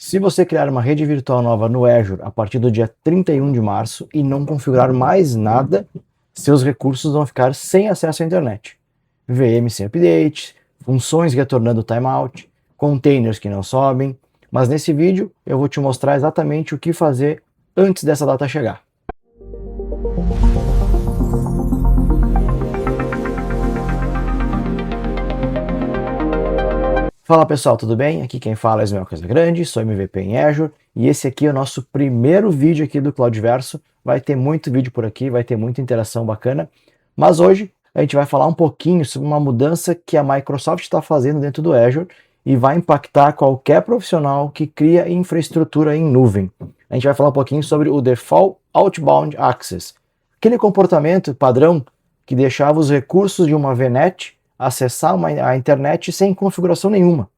Se você criar uma rede virtual nova no Azure a partir do dia 31 de março e não configurar mais nada, seus recursos vão ficar sem acesso à internet. VM sem update, funções retornando timeout, containers que não sobem, mas nesse vídeo eu vou te mostrar exatamente o que fazer antes dessa data chegar. Fala pessoal, tudo bem? Aqui quem fala é Ismael Casagrande, sou MVP em Azure e esse aqui é o nosso primeiro vídeo aqui do Cloudverso. Vai ter muito vídeo por aqui, vai ter muita interação bacana, mas hoje a gente vai falar um pouquinho sobre uma mudança que a Microsoft está fazendo dentro do Azure e vai impactar qualquer profissional que cria infraestrutura em nuvem. A gente vai falar um pouquinho sobre o Default Outbound Access, aquele comportamento padrão que deixava os recursos de uma VNet acessar a internet sem configuração nenhuma.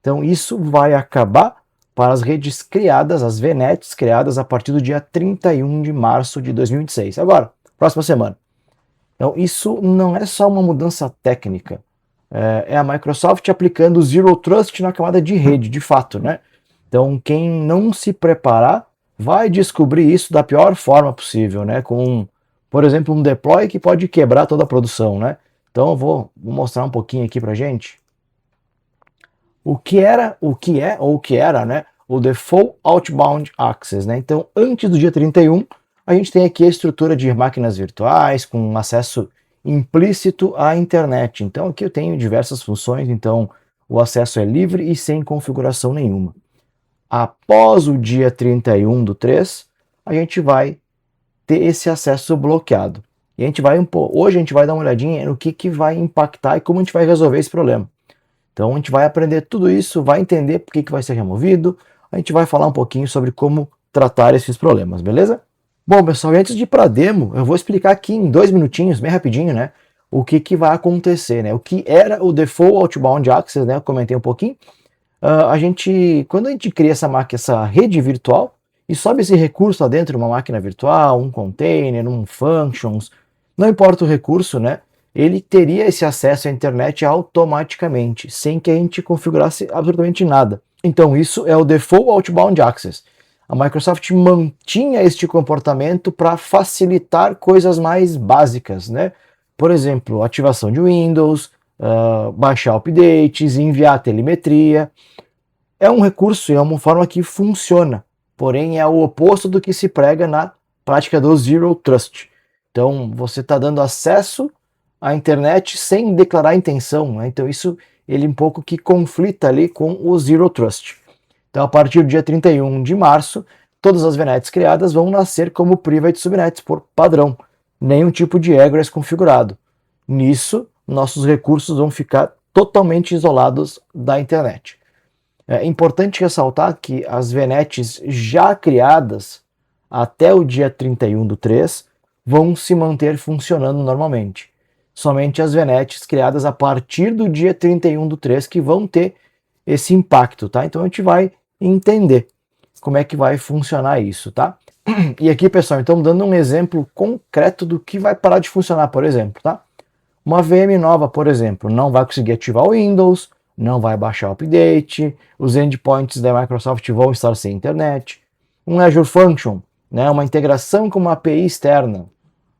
Então isso vai acabar para as redes criadas, as VNets criadas a partir do dia 31 de março de 2026. Agora, próxima semana. Então isso não é só uma mudança técnica, é a Microsoft aplicando o Zero Trust na camada de rede, de fato, né? Então quem não se preparar vai descobrir isso da pior forma possível, né? Com, por exemplo, um deploy que pode quebrar toda a produção, né? Então eu vou mostrar um pouquinho aqui pra gente o que era né, o Default Outbound Access, né? Então, antes do dia 31, a gente tem aqui a estrutura de máquinas virtuais com acesso implícito à internet. Então, aqui eu tenho diversas funções, então o acesso é livre e sem configuração nenhuma. Após o dia 31/3, a gente vai ter esse acesso bloqueado. E hoje a gente vai dar uma olhadinha no que vai impactar e como a gente vai resolver esse problema. Então a gente vai aprender tudo isso, vai entender por que vai ser removido, a gente vai falar um pouquinho sobre como tratar esses problemas, beleza? Bom pessoal, antes de ir para a demo, eu vou explicar aqui em 2 minutinhos, bem rapidinho, né, o que vai acontecer, né, o que era o Default Outbound Access, né, eu comentei um pouquinho. Quando a gente cria essa rede virtual e sobe esse recurso lá dentro, uma máquina virtual, um container, um functions, não importa o recurso, né? Ele teria esse acesso à internet automaticamente, sem que a gente configurasse absolutamente nada. Então isso é o Default Outbound Access. A Microsoft mantinha este comportamento para facilitar coisas mais básicas, né? Por exemplo, ativação de Windows, baixar updates, enviar telemetria. É um recurso e é uma forma que funciona, porém é o oposto do que se prega na prática do Zero Trust. Então, você está dando acesso à internet sem declarar intenção, né? Então isso ele um pouco que conflita ali com o Zero Trust. Então, a partir do dia 31 de março, todas as VNets criadas vão nascer como Private Subnets por padrão, nenhum tipo de egress configurado. Nisso, nossos recursos vão ficar totalmente isolados da internet. É importante ressaltar que as VNets já criadas até o dia 31/3 vão se manter funcionando normalmente. Somente as VNets criadas a partir do dia 31/3 que vão ter esse impacto, tá? Então a gente vai entender como é que vai funcionar isso, tá? E aqui, pessoal, então dando um exemplo concreto do que vai parar de funcionar, por exemplo, tá? Uma VM nova, por exemplo, não vai conseguir ativar o Windows, não vai baixar o update, os endpoints da Microsoft vão estar sem internet. Um Azure Function, né, uma integração com uma API externa,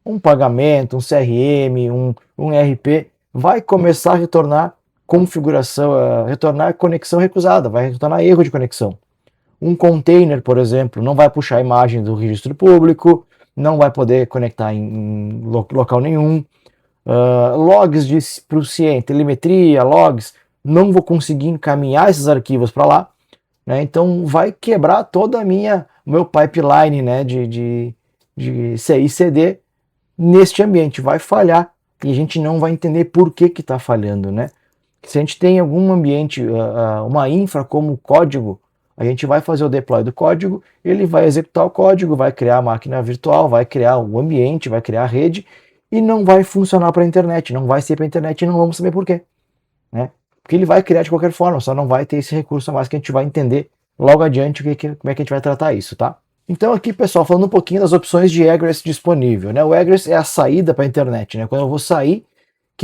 um pagamento, um CRM, um ERP, vai começar a retornar configuração, retornar conexão recusada, vai retornar erro de conexão. Um container, por exemplo, não vai puxar a imagem do registro público, não vai poder conectar em local nenhum. Logs para o CIEM, telemetria, logs, não vou conseguir encaminhar esses arquivos para lá, né? Então vai quebrar toda o meu pipeline, né, de CI/CD neste ambiente, vai falhar e a gente não vai entender por que está falhando, né? Se a gente tem algum ambiente, uma infra como código, a gente vai fazer o deploy do código, ele vai executar o código, vai criar a máquina virtual, vai criar o ambiente, vai criar a rede e não vai funcionar para a internet, não vai ser para a internet e não vamos saber por quê, né? Porque ele vai criar de qualquer forma, só não vai ter esse recurso a mais que a gente vai entender logo adiante como é que a gente vai tratar isso, tá? Então aqui, pessoal, falando um pouquinho das opções de egress disponível, né? O egress é a saída para a internet, né? Quando eu vou sair,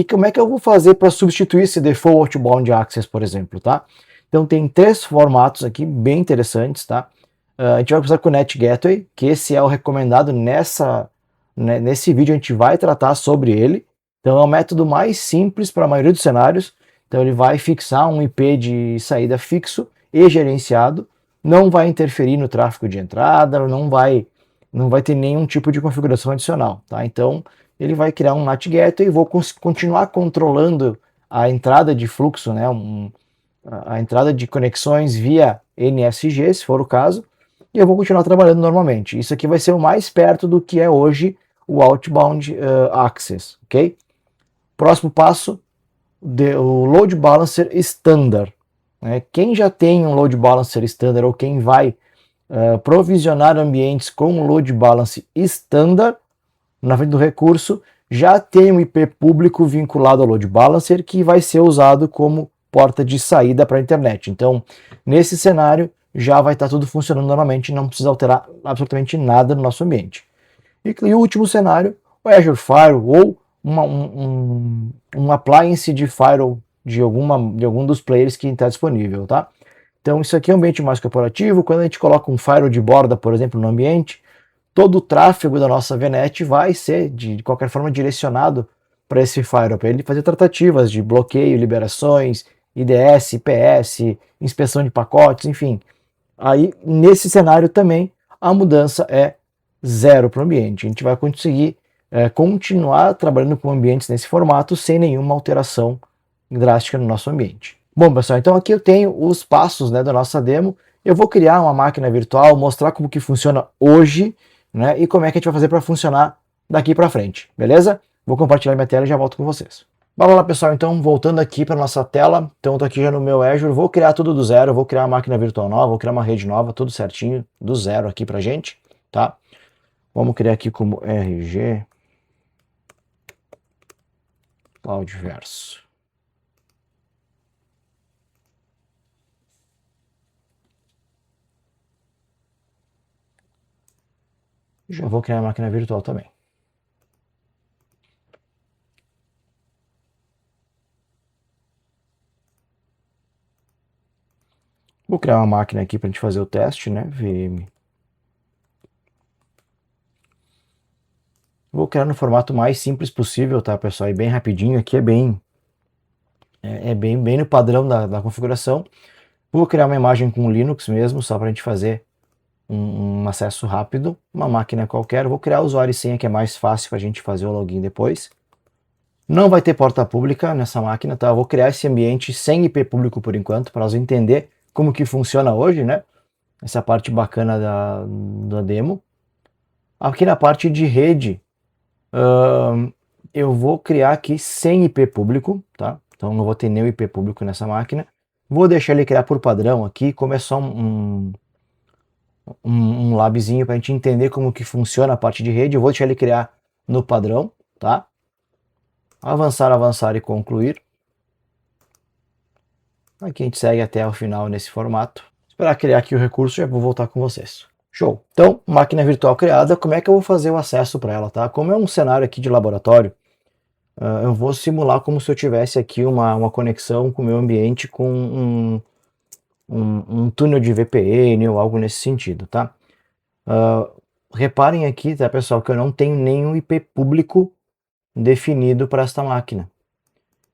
como é que eu vou fazer para substituir esse Default Outbound Access, por exemplo, tá? Então tem 3 formatos aqui bem interessantes, tá? A gente vai começar com o Net Gateway, que esse é o recomendado nesse vídeo, a gente vai tratar sobre ele. Então é o método mais simples para a maioria dos cenários. Então ele vai fixar um IP de saída fixo e gerenciado, não vai interferir no tráfego de entrada, não vai ter nenhum tipo de configuração adicional, tá? Então ele vai criar um NAT Gateway e vou continuar controlando a entrada de fluxo, né? A entrada de conexões via NSG, se for o caso, e eu vou continuar trabalhando normalmente. Isso aqui vai ser o mais perto do que é hoje o Outbound Access, ok? Próximo passo, o Load Balancer Standard. Né? Quem já tem um Load Balancer Standard ou quem vai provisionar ambientes com Load Balance Standard na frente do recurso, já tem um IP público vinculado ao Load Balancer que vai ser usado como porta de saída para a internet. Então, nesse cenário, já vai estar tudo funcionando normalmente, não precisa alterar absolutamente nada no nosso ambiente. E o último cenário, o Azure Firewall ou um appliance de firewall de algum dos players que está disponível, tá? Então, isso aqui é um ambiente mais corporativo. Quando a gente coloca um firewall de borda, por exemplo, no ambiente, todo o tráfego da nossa VNet vai ser, de qualquer forma, direcionado para esse firewall, para ele fazer tratativas de bloqueio, liberações, IDS, IPS, inspeção de pacotes, enfim. Aí, nesse cenário também, a mudança é zero para o ambiente. A gente vai conseguir continuar trabalhando com ambientes nesse formato sem nenhuma alteração drástica no nosso ambiente. Bom, pessoal, então aqui eu tenho os passos, né, da nossa demo. Eu vou criar uma máquina virtual, mostrar como que funciona hoje, né, e como é que a gente vai fazer para funcionar daqui para frente, beleza? Vou compartilhar minha tela e já volto com vocês. Vamos lá, pessoal, então voltando aqui para nossa tela, então eu tô aqui já no meu Azure, vou criar tudo do zero, vou criar uma máquina virtual nova, vou criar uma rede nova, tudo certinho, do zero aqui pra gente, tá? Vamos criar aqui como RG Cloudverso. Já vou criar a máquina virtual também. Vou criar uma máquina aqui para a gente fazer o teste, né? VM. Vou criar no formato mais simples possível, tá, pessoal? E bem rapidinho aqui, bem no padrão da configuração. Vou criar uma imagem com Linux mesmo, só para a gente fazer um acesso rápido. Uma máquina qualquer. Vou criar usuário e senha, que é mais fácil para a gente fazer o login depois. Não vai ter porta pública nessa máquina, tá? Eu vou criar esse ambiente sem IP público por enquanto, para nós entender como que funciona hoje, né? Essa parte bacana da demo. Aqui na parte de rede, eu vou criar aqui sem IP público, tá? Então não vou ter nenhum IP público nessa máquina. Vou deixar ele criar por padrão aqui, como é só um labzinho para a gente entender como que funciona a parte de rede. Eu vou deixar ele criar no padrão, tá? Avançar, avançar e concluir. Aqui a gente segue até o final nesse formato. Esperar criar aqui o recurso e já vou voltar com vocês. Show! Então, máquina virtual criada, como é que eu vou fazer o acesso para ela, tá? Como é um cenário aqui de laboratório, eu vou simular como se eu tivesse aqui uma conexão com o meu ambiente com um túnel de VPN ou algo nesse sentido, tá? Reparem aqui, tá, pessoal, que eu não tenho nenhum IP público definido para esta máquina.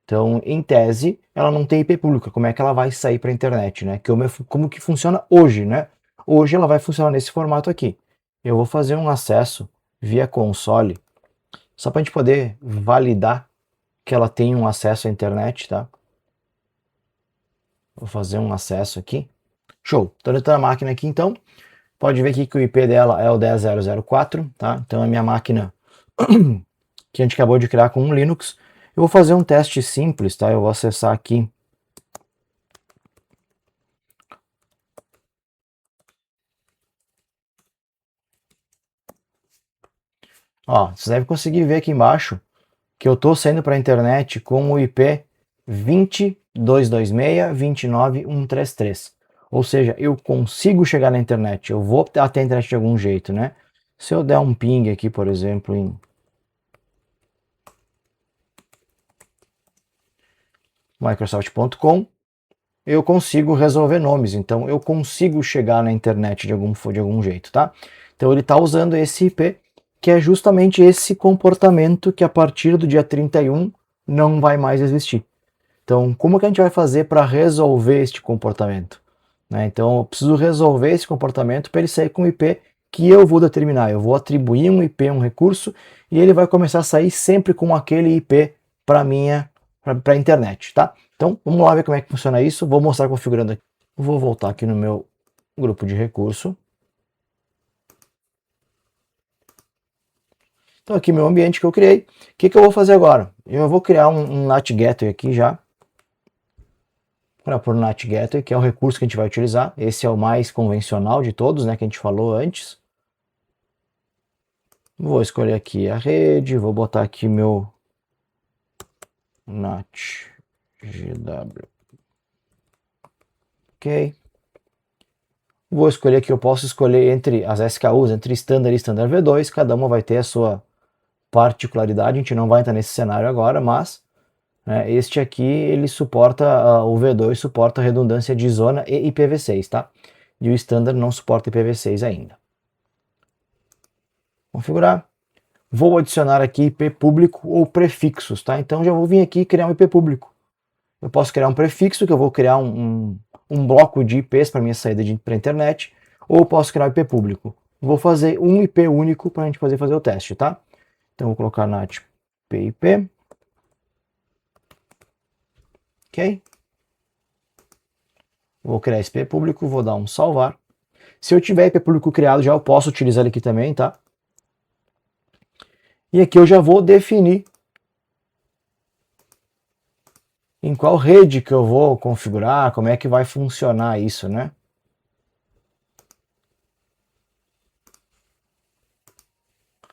Então, em tese, ela não tem IP pública. Como é que ela vai sair para a internet, né? Como que funciona hoje, né? Hoje ela vai funcionar nesse formato aqui. Eu vou fazer um acesso via console, só para a gente poder validar que ela tem um acesso à internet, tá? Vou fazer um acesso aqui. Show! Estou dentro da máquina aqui, então. Pode ver aqui que o IP dela é o 10004, tá? Então é a minha máquina que a gente acabou de criar com um Linux. Eu vou fazer um teste simples, tá? Eu vou acessar aqui. Ó, vocês devem conseguir ver aqui embaixo que eu estou saindo para a internet com o IP 20.226.29.133. Ou seja, eu consigo chegar na internet, eu vou até a internet de algum jeito, né? Se eu der um ping aqui, por exemplo, em Microsoft.com, eu consigo resolver nomes, então eu consigo chegar na internet de algum jeito, tá? Então ele está usando esse IP, que é justamente esse comportamento que a partir do dia 31 não vai mais existir. Então, como que a gente vai fazer para resolver este comportamento? Né? Então, eu preciso resolver esse comportamento para ele sair com o IP que eu vou determinar. Eu vou atribuir um IP, um recurso, e ele vai começar a sair sempre com aquele IP para a internet, tá? Então, vamos lá ver como é que funciona isso. Vou mostrar configurando aqui. Vou voltar aqui no meu grupo de recurso. Então, aqui meu ambiente que eu criei. O que eu vou fazer agora? Eu vou criar um NAT Gateway aqui já. Para pôr NAT Gateway, que é o recurso que a gente vai utilizar. Esse é o mais convencional de todos, né, que a gente falou antes. Vou escolher aqui a rede, vou botar aqui meu NAT GW. Ok. Vou escolher aqui, eu posso escolher entre as SKUs, entre Standard e Standard V2, cada uma vai ter a sua particularidade, a gente não vai entrar nesse cenário agora, mas este aqui, ele suporta, o V2 suporta a redundância de zona e IPv6, tá? E o Standard não suporta IPv6 ainda. Configurar. Vou adicionar aqui IP público ou prefixos, tá? Então já vou vir aqui e criar um IP público. Eu posso criar um prefixo, que eu vou criar um bloco de IPs para minha saída para a internet, ou posso criar um IP público. Vou fazer um IP único para a gente fazer o teste, tá? Então vou colocar NAT PIP. Ok? Vou criar esse IP público, vou dar um salvar. Se eu tiver IP público criado, já eu posso utilizar ele aqui também, tá? E aqui eu já vou definir em qual rede que eu vou configurar, como é que vai funcionar isso, né?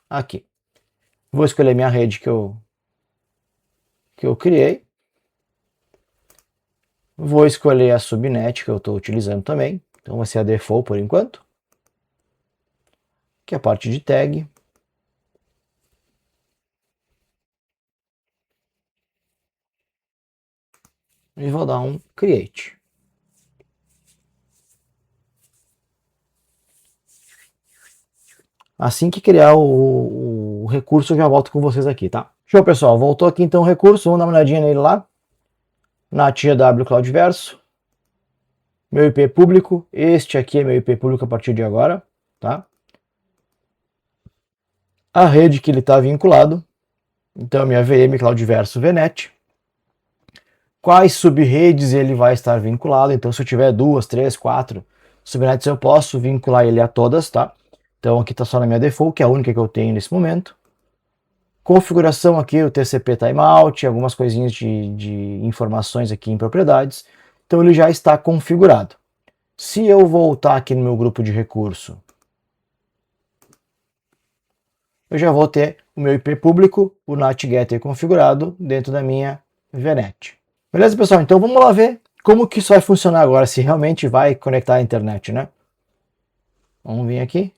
Aqui. Vou escolher minha rede que eu criei. Vou escolher a subnet que eu estou utilizando também. Então vai ser a default por enquanto. Que é a parte de tag. E vou dar um create. Assim que criar o recurso, eu já volto com vocês aqui, tá? Show, pessoal. Voltou aqui então o recurso. Vamos dar uma olhadinha nele lá. NAT GW Cloudverso. Meu IP público. Este aqui é meu IP público a partir de agora, tá? A rede que ele está vinculado. Então, minha VM Cloudverso VNet. Quais subredes ele vai estar vinculado? Então, se eu tiver 2, 3, 4 subnets, eu posso vincular ele a todas, tá? Então, aqui está só na minha default, que é a única que eu tenho nesse momento. Configuração aqui, o TCP timeout, algumas coisinhas de informações aqui em propriedades. Então, ele já está configurado. Se eu voltar aqui no meu grupo de recurso, eu já vou ter o meu IP público, o NAT Gateway configurado dentro da minha VNet. Beleza, pessoal? Então vamos lá ver como que isso vai funcionar agora, se realmente vai conectar à internet, né? Vamos vir aqui,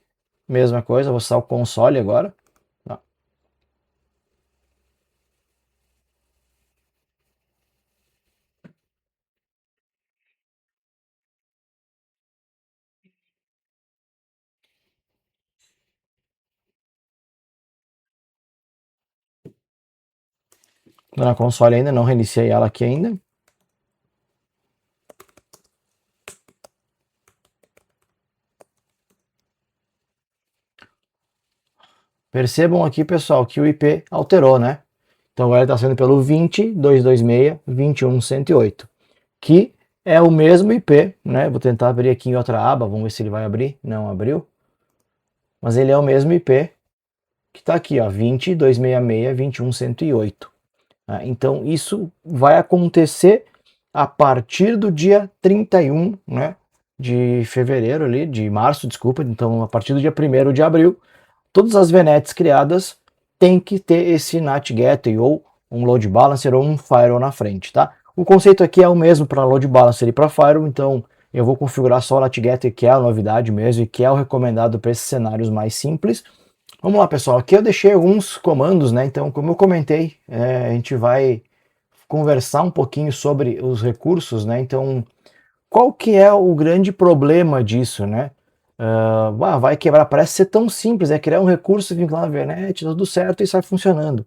mesma coisa, vou usar o console agora. Tá. Tô na console ainda, não reiniciei ela aqui ainda. Percebam aqui, pessoal, que o IP alterou, né? Então agora está sendo pelo 20.226.21.108, que é o mesmo IP, né? Vou tentar abrir aqui em outra aba, vamos ver se ele vai abrir. Não abriu. Mas ele é o mesmo IP que está aqui, ó, 20.266.21.108. Então isso vai acontecer a partir do dia 31, né, de fevereiro ali, de março, desculpa. Então a partir do dia 1º de abril, todas as VNets criadas têm que ter esse NAT Gateway ou um Load Balancer ou um Firewall na frente, tá? O conceito aqui é o mesmo para Load Balancer e para Firewall, então eu vou configurar só o NAT Gateway, que é a novidade mesmo e que é o recomendado para esses cenários mais simples. Vamos lá, pessoal, aqui eu deixei alguns comandos, né? Então, como eu comentei, a gente vai conversar um pouquinho sobre os recursos, né? Então, qual que é o grande problema disso, né? Vai quebrar, parece ser tão simples, é criar um recurso, vincular na VNet, tudo certo e sai funcionando.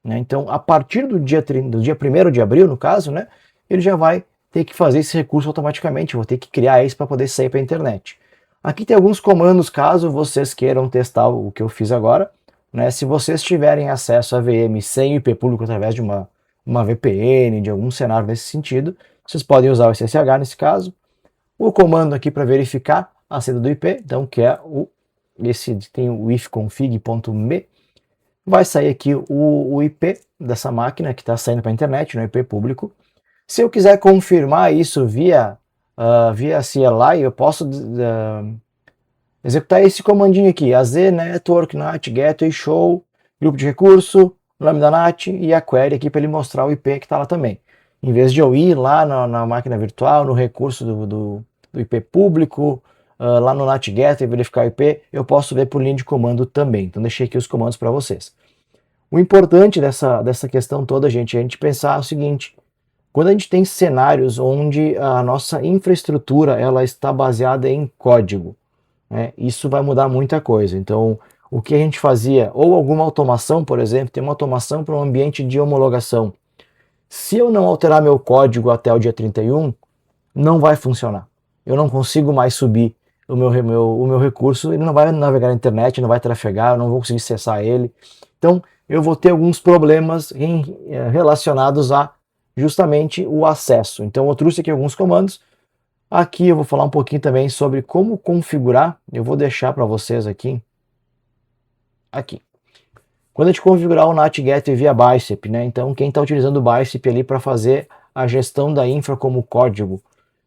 Né? Então, a partir do dia 1º de abril, no caso, né, ele já vai ter que fazer esse recurso automaticamente, vou ter que criar esse para poder sair para a internet. Aqui tem alguns comandos caso vocês queiram testar o que eu fiz agora. Né? Se vocês tiverem acesso a VM sem IP público através de uma VPN, de algum cenário nesse sentido, vocês podem usar o SSH nesse caso. O comando aqui para verificar a saída do IP, então que é esse tem o ifconfig.me, vai sair aqui o IP dessa máquina que está saindo para a internet, no IP público. Se eu quiser confirmar isso via CLI, eu posso executar esse comandinho aqui, AZ network NAT gateway show, grupo de recurso, lambda NAT e a query aqui para ele mostrar o IP que está lá também. Em vez de eu ir lá na máquina virtual, no recurso do IP público, lá no NAT gateway verificar o IP, eu posso ver por linha de comando também. Então deixei aqui os comandos para vocês. O importante dessa questão toda, gente, é a gente pensar o seguinte: quando a gente tem cenários onde a nossa infraestrutura ela está baseada em código, né, isso vai mudar muita coisa. Então, o que a gente fazia, ou alguma automação, por exemplo, tem uma automação para um ambiente de homologação. Se eu não alterar meu código até o dia 31, não vai funcionar. Eu não consigo mais subir o meu recurso, ele não vai navegar na internet, não vai trafegar, eu não vou conseguir acessar ele. Então, eu vou ter alguns problemas relacionados a justamente o acesso. Então, eu trouxe aqui alguns comandos. Aqui eu vou falar um pouquinho também sobre como configurar. Eu vou deixar para vocês aqui. Quando a gente configurar o NAT Gateway via Bicep, né? Então, quem está utilizando o Bicep ali para fazer a gestão da infra como código.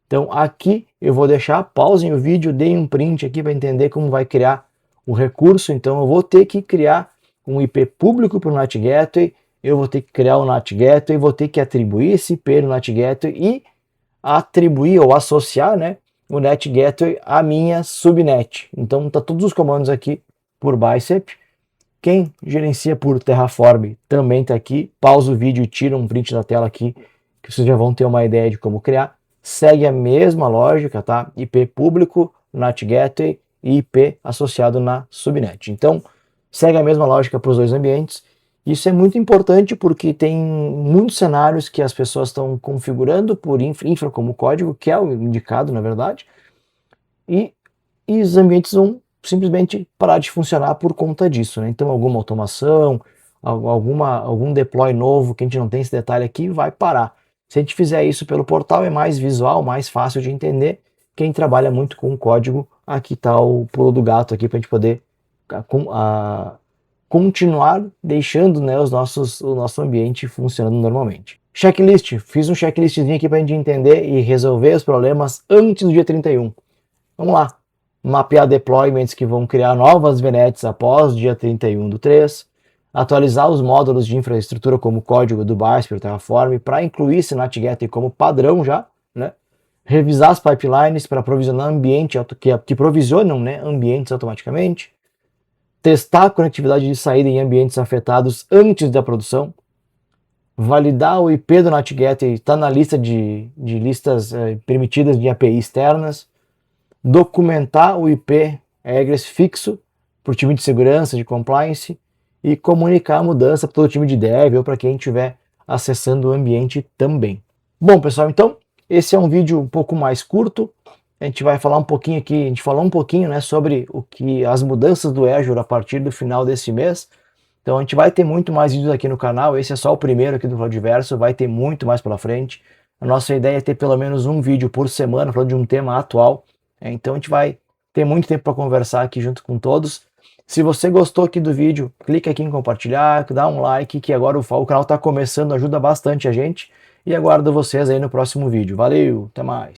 Então, aqui eu vou deixar, pausem o vídeo, deem um print aqui para entender como vai criar o recurso. Então, eu vou ter que criar um IP público para o NAT Gateway, eu vou ter que criar o NAT Gateway, vou ter que atribuir esse IP no NAT Gateway e atribuir ou associar, né, o NAT Gateway à minha subnet. Então, tá todos os comandos aqui por Bicep. Quem gerencia por Terraform também está aqui. Pausa o vídeo e tira um print da tela aqui, que vocês já vão ter uma ideia de como criar. Segue a mesma lógica, tá? IP público, NAT Gateway e IP associado na subnet. Então, segue a mesma lógica para os dois ambientes. Isso é muito importante porque tem muitos cenários que as pessoas estão configurando por infra como código, que é o indicado, na verdade, e os ambientes vão simplesmente parar de funcionar por conta disso. Né? Então, alguma automação, algum deploy novo, que a gente não tem esse detalhe aqui, vai parar. Se a gente fizer isso pelo portal, é mais visual, mais fácil de entender. Quem trabalha muito com código, aqui está o pulo do gato aqui para a gente poder continuar deixando, né, o nosso ambiente funcionando normalmente. Checklist, fiz um checklistzinho aqui para a gente entender e resolver os problemas antes do dia 31. Vamos lá, mapear deployments que vão criar novas VNets após dia 31/3, atualizar os módulos de infraestrutura como código do Bicep, Terraform, para incluir esse NAT Gateway como padrão já, né? Revisar as pipelines para provisionar ambiente que provisionam, né, ambientes automaticamente, testar a conectividade de saída em ambientes afetados antes da produção, validar o IP do NAT Gateway, está na lista de listas permitidas de API externas, documentar o IP egress fixo para o time de segurança, de compliance, e comunicar a mudança para todo o time de dev ou para quem estiver acessando o ambiente também. Bom, pessoal, então, esse é um vídeo um pouco mais curto. A gente vai falar um pouquinho aqui, a gente falou um pouquinho, né, sobre as mudanças do Azure a partir do final desse mês. Então a gente vai ter muito mais vídeos aqui no canal, esse é só o primeiro aqui do Cloudiverso, vai ter muito mais pela frente. A nossa ideia é ter pelo menos um vídeo por semana falando de um tema atual. Então a gente vai ter muito tempo para conversar aqui junto com todos. Se você gostou aqui do vídeo, clica aqui em compartilhar, dá um like, que agora o canal está começando, ajuda bastante a gente. E aguardo vocês aí no próximo vídeo. Valeu, até mais!